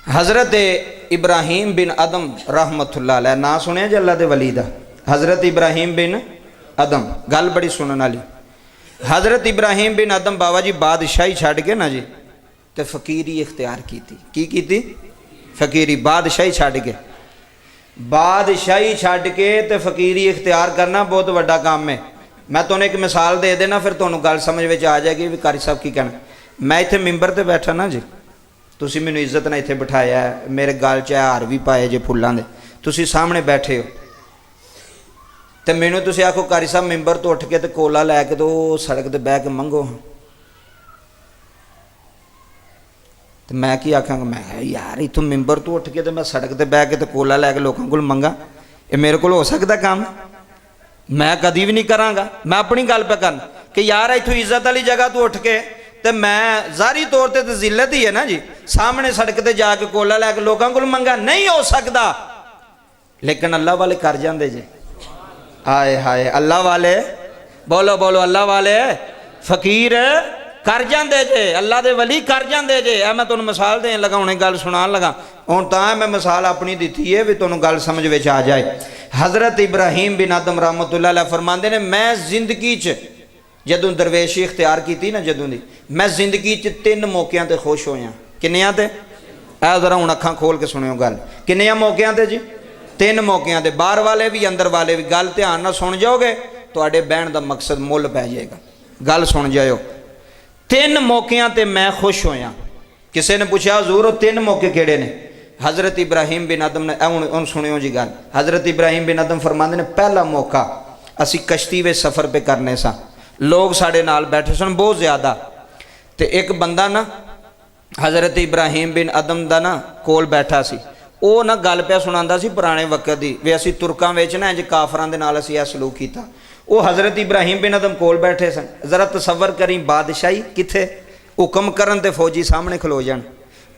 हज़रत इब्राहीम बिन अदम रहमतुल्लाह अलैह ना सुनिया जी अल्लाह दे वली दा। हज़रत इब्राहीम बिन अदम गल बड़ी सुनने वाली। हज़रत इब्राहीम बिन अदम बाबा जी बादशाही छड़ के ना जी तो फकीरी इख्तियार की फकीरी बादशाही छड़ के तो फकीरी इख्तियार करना बहुत बड़ा काम है। मैं तुम्हें एक मिसाल दे देना फिर तुहानू गल समझ में आ जाएगी भी कारी साहब की कहना। मैं इत्थे मिंबर ते बैठा ना जी, तुसी मैनू इज्जत ना इत्थे बिठाया है, मेरे गल च हार भी पाए जे फुल्लां दे, तुसी सामने बैठे हो तो मैनू तुसी आखो कारी साहब मिंबर तो उठ के तो कोला लैके तो सड़क ते बह के मंगो, तो मैं की आखांगा, मैं यार इतों मिंबर तो उठ के तो मैं सड़क ते बह के तो कोला लैके लोगों को मंगा, ये मेरे को हो सकता काम? मैं कभी भी नहीं कराँगा। मैं अपनी गल पे करना कि यार इतों इज्जत वाली जगह तो उठ के तो मैं ज़ाहरी तौर पर तो जिल्लत ही है ना जी, सामने सड़क ते जाके कोला लैके लोगों को मंगा, नहीं हो सकता। लेकिन अल्लाह वाले कर जाते जे, आए हाय अल्लाह वाले, बोलो बोलो अल्लाह वाले फकीर कर जाते जे, अल्लाह दे वली कर जाते जे। मैं तुहानू मिसाल देन लगा, हुणे गल सुनान लगा, हुण तां मैं मिसाल अपनी दी है भी तुहानू गल समझ विच आ जाए। हज़रत इब्राहीम बिन अदम रहमतुल्लाह अलैह फरमांदे ने, मैं जिंदगी च जदों दरवेशी इख्तियार की ना, जदों दी मैं जिंदगी च 3 मौक़िਆਂ ते खुश होया। किन्नियां ते? ऐ जरा हुण अखां खोल के सुनियो गल, किन्नियां मौक़िਆਂ ते जी? 3 मौक़िਆਂ ते, बाहर वाले भी अंदर वाले भी। गल ध्यान नाल सुन जाओगे तुहाडे बहन दा मकसद मुल पै जाएगा। गल सुन जाओ, 3 मौक़िਆਂ ते मैं खुश होया। किसी ने पूछा हजूर वो 3 मौके किहड़े ने? हज़रत इब्राहीम बिन अदम ने हुण सुनियो जी गल। हज़रत इब्राहीम बिन अदम फरमांदे ने, पहला मौका असी कश्ती में सफ़र पे करने सा, लोग साढ़े नाल बैठे सन बहुत ज़्यादा, तो एक बंदा ना हज़रत इब्राहीम बिन अदम दा ना कोल बैठा सी, वो ना गल पे सुनांदा सी पुराने वक्त की भी असी तुरकां विच ना इंज काफरां दे नाल असी सलूक कीता। वो हज़रत इब्राहीम बिन अदम कोल बैठे सन। ज़रा तसव्वुर करी बादशाही किथे, हुक्म करन ते फौजी सामने खलो जान,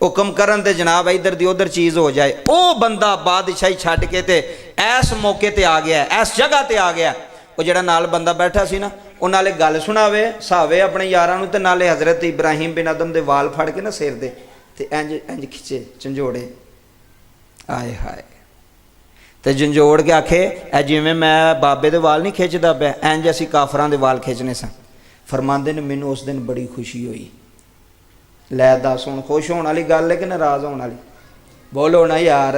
हुक्म करन ते जनाब इधर दी उधर चीज़ हो जाए। वो बंदा बादशाही छड्ड के ते ऐस मौके ते आ गया, ऐस जगह ते आ गया। वो जिहड़ा नाल बंदा बैठा सी ना, वो नाले गल सुनावे सहावे अपने यारां नूं, ते नाले हज़रत इब्राहीम बिन अदम दे वाल फड़ के ना सिर दे ते इंज इंज खिचे झंजोड़े, आए हाय, ते झंजोड़ के आखे ऐ जिवें मैं बाबे दे वाल नहीं खिचदा पिया, इंज असीं काफरां दे वाल खिचने सन। फरमांदे ने मैनूं उस दिन बड़ी खुशी हुई। लै दस हुण खुश होने वाली गल है कि नाराज़ होने वाली? बोलो ना यार,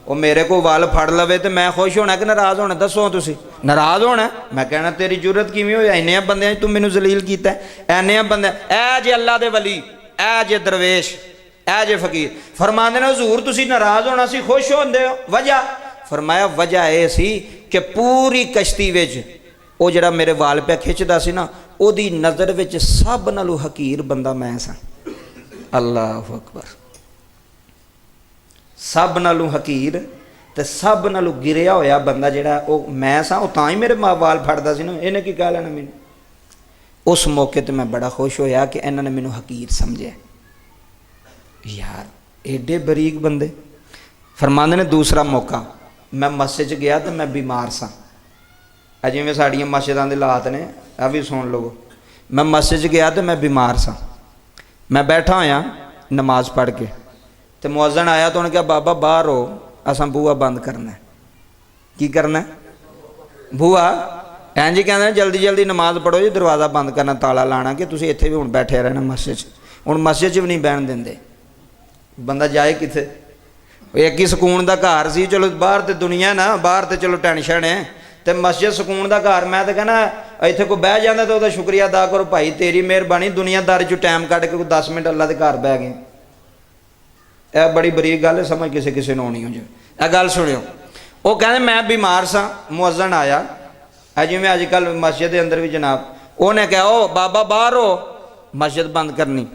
वो मेरे को वाल फड़ लवे तो मैं खुश होना कि नाराज़ होना? दसो तुसी नाराज़ होना। मैं कहना तेरी जरूरत किवें होई, इन्ने बंदे तू मैनू जलील कीता, इन्ने बंदे, ऐ जे अल्लाह दे वली, ऐ जे दरवेश, ऐ जे फकीर। फरमांदे ने हजूर तुसी नाराज़ होना सी, खुश होंदे हो, वजह? फरमाया वजह यह सी कि पूरी कश्ती विच वो जिहड़ा मेरे वाल पे खिंचदा सी ना, ओदी नज़र विच सब नालों हकीर बंदा मैं सा। अल्लाह अकबर, सब नालों हकीर ते सब नालों गिरिया होया बंदा जिहड़ा वो मैं सा, वो तां ही मेरे वाल फड़दा सी ना, इन्हें की कह लेना मैनू। उस मौके ते मैं बड़ा खुश होया कि इन्होंने मैनू हकीर समझे। यार एडे बरीक बंदे। फरमांदे ने दूसरा मौका, मैं मस्जिद च गया तो मैं बीमार सा, जिवें साड़ियां मस्जिदां दे हालात ने, आ भी सुन लो। मैं मस्जिद च गया तो मैं बीमार सा, मैं बैठा होया नमाज पढ़ के, तो मुअज्जिन आया तो उन्हें कहा बाबा बाहर हो, असां बूआ बंद करना है। की करना है? बूआ इंज कहते जल्दी जल्दी नमाज पढ़ो जी, दरवाज़ा बंद करना, ताला लाना कि तुसीं इत्थे भी हुण बैठे रहना मस्जिद च। हुण मस्जिद च भी नहीं बहन देंदे, बंदा जाए कित्थे? एक ही सुकून का घर सी, चलो बाहर तो दुनिया ना, बाहर तो चलो टेंशन है, तो मस्जिद सुकून का घर। मैं तो कहना इत्थे कोई बह जाता तो उसका शुक्रिया अदा करो, भाई तेरी मेहरबानी, दुनियादारी चो टाइम कढ़ के कोई 10 मिनट अल्लाह के घर बह गए। यह बड़ी बरीक गल है, समझ किसी किसी ने आनी हो जाए। यह गल सुनियो, वो कहते मैं बीमार सा, मुअज्जिन आया, जिवें अजकल मस्जिद के अंदर भी जनाब, उन्हें कहा ओ बाबा बाहर हो, मस्जिद बंद करनी।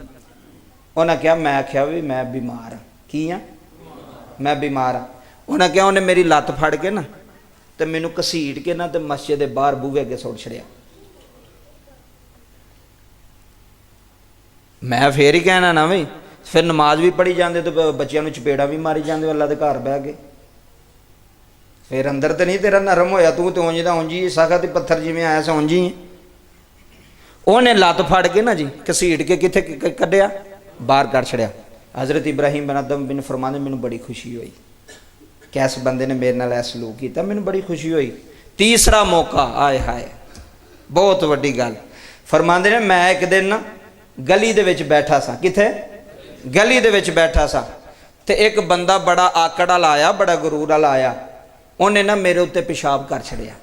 उन्हें कहा, मैं आख्या भी मैं बीमार हाँ। की हाँ? मैं बीमार हाँ। उन्हें कहा, उन्हें मेरी लत्त फड़ के ना तो मैनू घसीट के ना तो मस्जिद के बाहर बूहे अगे सुट छड़िया। मैं फिर ही कहना ना बई, फिर नमाज भी पढ़ी जाते तो बच्चों को चपेड़ा भी मारी जाते, अल्लाह के घर बह गए, फिर अंदर तो नहीं तेरा नरम होया, तू तो उंज दा उंज ही सख्त पत्थर जिवें आया सा उंज ही। उन्हें लत्त फड़ के ना जी घसीट के कित्थे कढ़िया, बाहर कढ़ छड़िया। हज़रत इब्राहिम बिन अदम बिन फरमाने मैनू बड़ी खुशी हुई कि इस बंदे ने मेरे नाल ऐसा सलूक किया, मैनू बड़ी खुशी हुई। तीसरा मौका, आए हाय बहुत वड्डी गल। फरमाते ने मैं एक दिन ना गली दे विच बैठा सा, किथे गली दे विच बैठा सा, ते एक बंदा बड़ा आकड़ वाला आया, बड़ा गुरूर वाला आया, उन्हें ना मेरे उत्ते पेशाब कर छड़िया।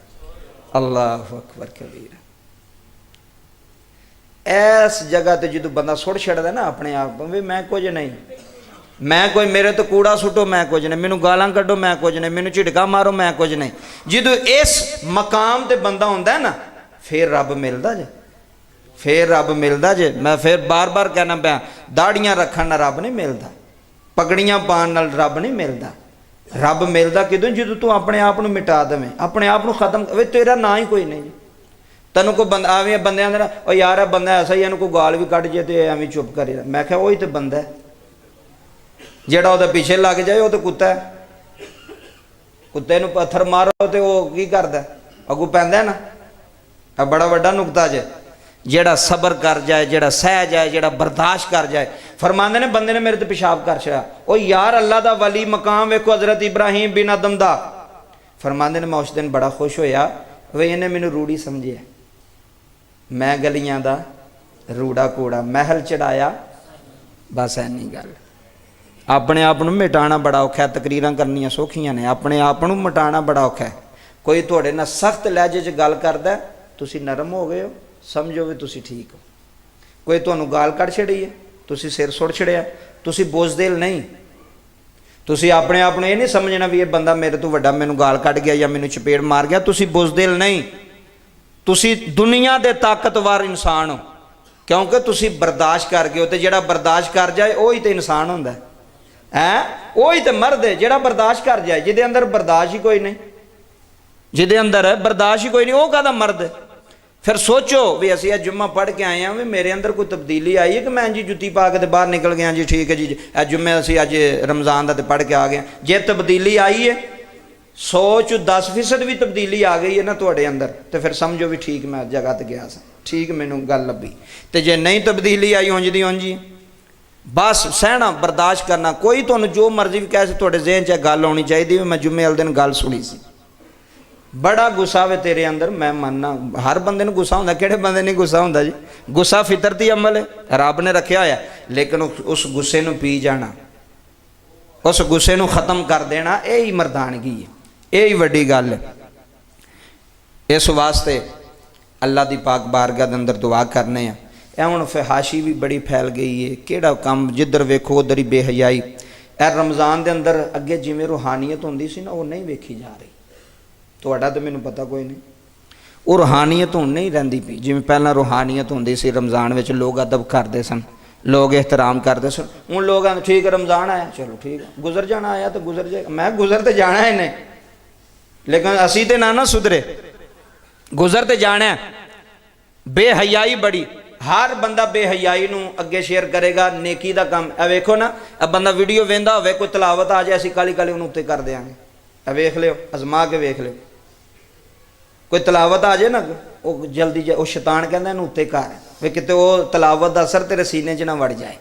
अल्लाह अकबर कबीर। इस जगह ते जो बंदा सुट छड़दा ना अपने आप भी मैं कुछ नहीं, मैं कोई मेरे तो कूड़ा सुटो मैं कुछ नहीं, मैनू गालां कड्डो मैं कुछ नहीं, मैनू झिड़का मारो मैं कुछ नहीं। जो इस मकाम ते बंदा होंदा है ना फिर रब मिलदा जे, फिर रब मिलदा जे। मैं फिर बार बार कहना पाया, दाड़ियां रखन नाल रब नहीं मिलदा, पगड़ियां पाउण नाल रब नहीं मिलदा। रब मिलदा किदों जो तू अपने आप नूं मिटा देवें, अपने आप नूं खत्म वे, तेरा ना ही कोई नहीं। तेन कोई बंदा आवे बंदे आंदे ना ओ यार बंदा ऐसा ही, इहनूं कोई गाल भी कढ जे तो एवें चुप करे। मैं कहा वही तो बंदा है, जेड़ा उहदे पीछे लग जाए वो तो कुत्ता है। कुत्ते नूं पत्थर मारो तो वह की करदा, अगों पैंदा ना। आ बड़ा वड्डा नुकता जे। जेड़ा सबर कर जाए, जेड़ा सह जाए, जेड़ा बर्दाश्त कर जाए। फरमांदे ने बंदे ने मेरे ते पेशाब कर छड़ा, ओ यार अल्लाह दा वली मकाम वेखो हज़रत इब्राहिम बिन अदम दा। फरमांदे ने मैं उस दिन बड़ा खुश होया, वे इन्हें मैनू रूढ़ी समझिया, मैं गलियां दा रूड़ा कूड़ा महल चढ़ाया, बस ऐनी गल। अपने आप नूं मिटाना बड़ा औखा है, तकरीरां करनियां सौखियां ने, अपने आप नूं मिटाना बड़ा औखा है। कोई तुहाडे नाल सख्त लहजे च गल करदा, तुसीं नरम हो गए हो, समझो भी तुसीं ठीक हो। कोई तुहानूं गाल कढ़ छड़ी है, तुसीं सिर सुट छड़िया, तुसीं बोझदिल नहीं। तुसीं अपने आप नूं ये नहीं समझना भी ये बंदा मेरे तो वड्डा मैनूं गाल कढ़ गया या मैनूं चपेड़ मार गया, तुसीं बोझदिल नहीं। तुसीं दुनिया दे ताकतवर इंसान हो, क्योंकि तुसीं बर्दाश्त कर गए हो। तो जिहड़ा बर्दाश्त कर जाए वही तो इंसान हुंदा है, वही तो मर्द है जिहड़ा बर्दाश्त कर जाए। जिहदे अंदर बर्दाश्त ही कोई नहीं, जिहदे अंदर बर्दाश्त ही कोई नहीं, वो कहदा मर्द है। फिर सोचो भी असीं अज जुम्मा पढ़ के आए हैं, भी मेरे अंदर कोई तब्दीली आई है कि मैं जी जुत्ती पा के बाहर निकल गया जी, ठीक है जी जुम्मे असीं अज रमज़ान का पढ़ के आ गए। जे तब्दीली आई है 100 10% भी तब्दीली आ गई है ना तुहाडे अंदर, तो फिर समझो भी ठीक मैं जगह ते गया सा, ठीक मैनूं गल लभी। तो जे नहीं तब्दीली आई उंज दी उंज ही, बस सहना बर्दाश्त करना। कोई तुहानूं जो मर्जी भी कहे, तुहाडे ज़हन च गल आउणी चाहिदी। मैं जुम्मे वाले दिन गल सुनी सी, बड़ा गुस्सा वे तेरे अंदर। मैं मानना हर बंदे नूं गुस्सा हुंदा, किहड़े बंदे नहीं गुस्सा हुंदा जी। गुस्सा फितरती अमल है, रब ने रखिया होया, लेकिन उस गुस्से नूं पी जाना, उस गुस्से नूं खत्म कर देना, यही मर्दानगी है, यही वड्डी गल है। इस वास्ते अल्लाह दी पाक बारगाह दे अंदर दुआ करने हैं। ए हुण फहाशी भी बड़ी फैल गई है, किहड़ा काम जिधर वेखो उधर ही बेहयाई। ए रमज़ान दे अंदर अगे जिवें रूहानीयत हुंदी सी ना, वो नहीं वेखी जा रही। तुहाडा तो मैनूं पता कोई नहीं, वो रूहानीयत हुण नहीं रहिंदी पई जिवें पहलां रूहानीयत हुंदी सी। रमज़ान विच लोग अदब करदे सन, लोग एहतराम करते सन। हुण लोग आंदे ठीक है रमज़ान आया, चलो ठीक है, गुजर जाना आया तो गुजर जाएगा। मैं गुजर तो जाना है इन्हें, लेकिन असी तो ना सुधरे, गुजर तो जाना। बेहयाई बड़ी, हर बंदा बेहयाई नूं अगे शेयर करेगा नेकी दा काम। ए वेखो ना, अब बंदा वीडियो वेंदा होवे, कोई तलावत आ जाए, असीं काली काली उहनूं उत्ते कर देंगे। ए वेख लियो, अजमा के वेख लियो, कोई तलावत आ जाए ना, वो जल्दी वो शैतान कहंदा इहनूं उत्ते कर वे, किते वो तलावत दा असर तेरे सीने च ना वड़ जाए।